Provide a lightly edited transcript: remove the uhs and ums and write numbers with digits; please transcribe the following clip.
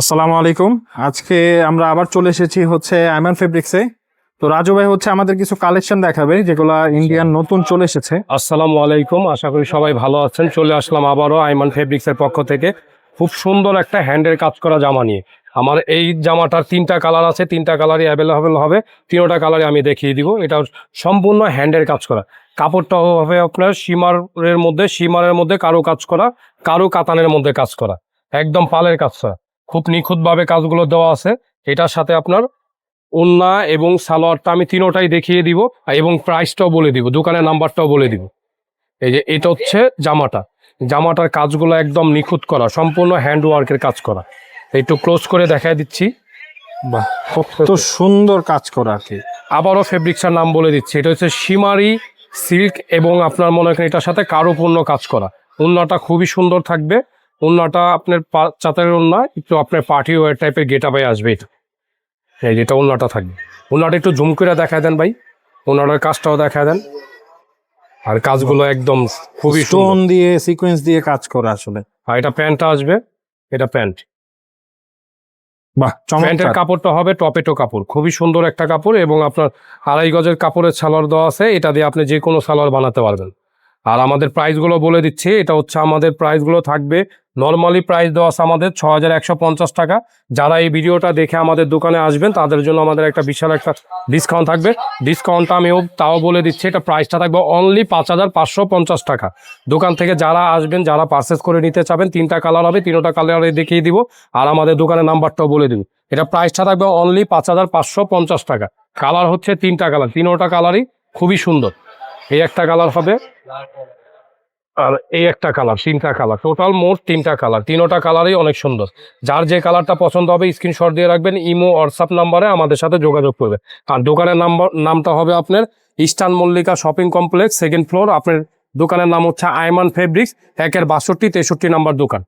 আসসালামু আলাইকুম। আজকে আমরা আবার চলে এসেছি হচ্ছে আইমান ফেব্রিক্সে। তো রাজু ভাই হচ্ছে আমাদের কিছু কালেকশন দেখাবে যেগুলা ইন্ডিয়ান নতুন চলে এসেছে। আসসালামু আলাইকুম, আশা করি সবাই ভালো আছেন। চলে আসলাম আবারও আইমান ফেব্রিক্সের পক্ষ থেকে খুব সুন্দর একটা হ্যান্ডের কাজ করা জামা নিয়ে। আমার এই জামাটার তিনটা কালার আছে, তিনটা কালারই অ্যাভেলেবেল হবে। তিনটা কালারই আমি দেখিয়ে দিব। এটা সম্পূর্ণ হ্যান্ডের কাজ করা। কাপড়টাও হবে আপনার সীমারের মধ্যে কারো কাজ করা, কারো কাতানের মধ্যে কাজ করা, একদম পালের কাজ করা। খুব নিখুঁতভাবে কাজগুলো দেওয়া আছে। এটার সাথে আপনার ওড়না এবং সালোয়ারটা আমি তিনোটাই দেখিয়ে দিব এবং প্রাইসটাও বলে দিব, দোকানের নাম্বারটাও বলে দিব। এই যে এটা হচ্ছে জামাটার কাজগুলো একদম নিখুঁত করা, সম্পূর্ণ হ্যান্ড ওয়ার্কের কাজ করা। একটু ক্লোজ করে দেখাই দিচ্ছি। বাহ, কত সুন্দর কাজ করা আর কি। আবারও ফেব্রিক্সের নাম বলে দিচ্ছি, এটা হচ্ছে সীমারি সিল্ক এবং আপনার মনে করেন এটার সাথে কারুপূর্ণ কাজ করা। ওড়নাটা খুবই সুন্দর থাকবে। ওড়নাটা আপনার চাতারের ওড়না, একটু আপনার পার্টি ওয়ার টাইপের গেটআপে আসবে। এই যেটা ওড়নাটা থাকবে, ওড়নাটা একটু জুম করে দেখায় দেন ভাই, ওড়নাটার কাজটাও দেখায় দেন। আর কাজগুলো একদম খুবই স্টোন দিয়ে সিকোয়েন্স দিয়ে কাজ করা আসলে। আর এটা প্যান্টটা আসবে, এটা প্যান্ট। বাহ, প্যান্টের চমৎকার। কাপড়টা হবে টপেটো কাপড়, খুবই সুন্দর একটা কাপড় এবং আপনার 2.5 গজের কাপড়ের সালোয়ার দেওয়া আছে। এটা দিয়ে আপনি যে কোনো সালোয়ার বানাতে পারবেন। আর আমাদের প্রাইসগুলো বলে দিচ্ছি, এটা হচ্ছে আমাদের প্রাইসগুলো থাকবে। নর্মালি প্রাইস দেওয়া আছে আমাদের 6150 টাকা। যারা এই ভিডিওটা দেখে আমাদের দোকানে আসবেন তাদের জন্য আমাদের একটা বিশাল একটা ডিসকাউন্ট থাকবে। ডিসকাউন্টটা আমিও তাও বলে দিচ্ছি, এটা প্রাইসটা থাকবে অনলি 5550 টাকা। দোকান থেকে যারা আসবেন, যারা পারচেস করে নিতে চাবেন, তিনটা কালার হবে, তিনটা কালারে দেখিয়ে দিব। আর আমাদের দোকানের নাম্বারটাও বলে দিব। এটা প্রাইসটা থাকবে অনলি 5550 টাকা। কালার হচ্ছে তিনটা কালার, তিনটা কালারই খুবই সুন্দর। এই একটা কালার হবে, আর এই একটা কালার, তিনটা কালার, টোটাল মোট তিনটা কালার। তিনটা কালারই অনেক সুন্দর। যার যে কালারটা পছন্দ হবে স্ক্রিনশট দিয়ে রাখবেন, ইমো হোয়াটসঅ্যাপ নাম্বারে আমাদের সাথে যোগাযোগ করবেন। আর দোকানের নামটা হবে আপনার eastern Mallika shopping complex, 2nd floor. আপনার দোকানের নাম হচ্ছে আইমান ফেব্রিক্স, 1-62-63 নাম্বার দোকান।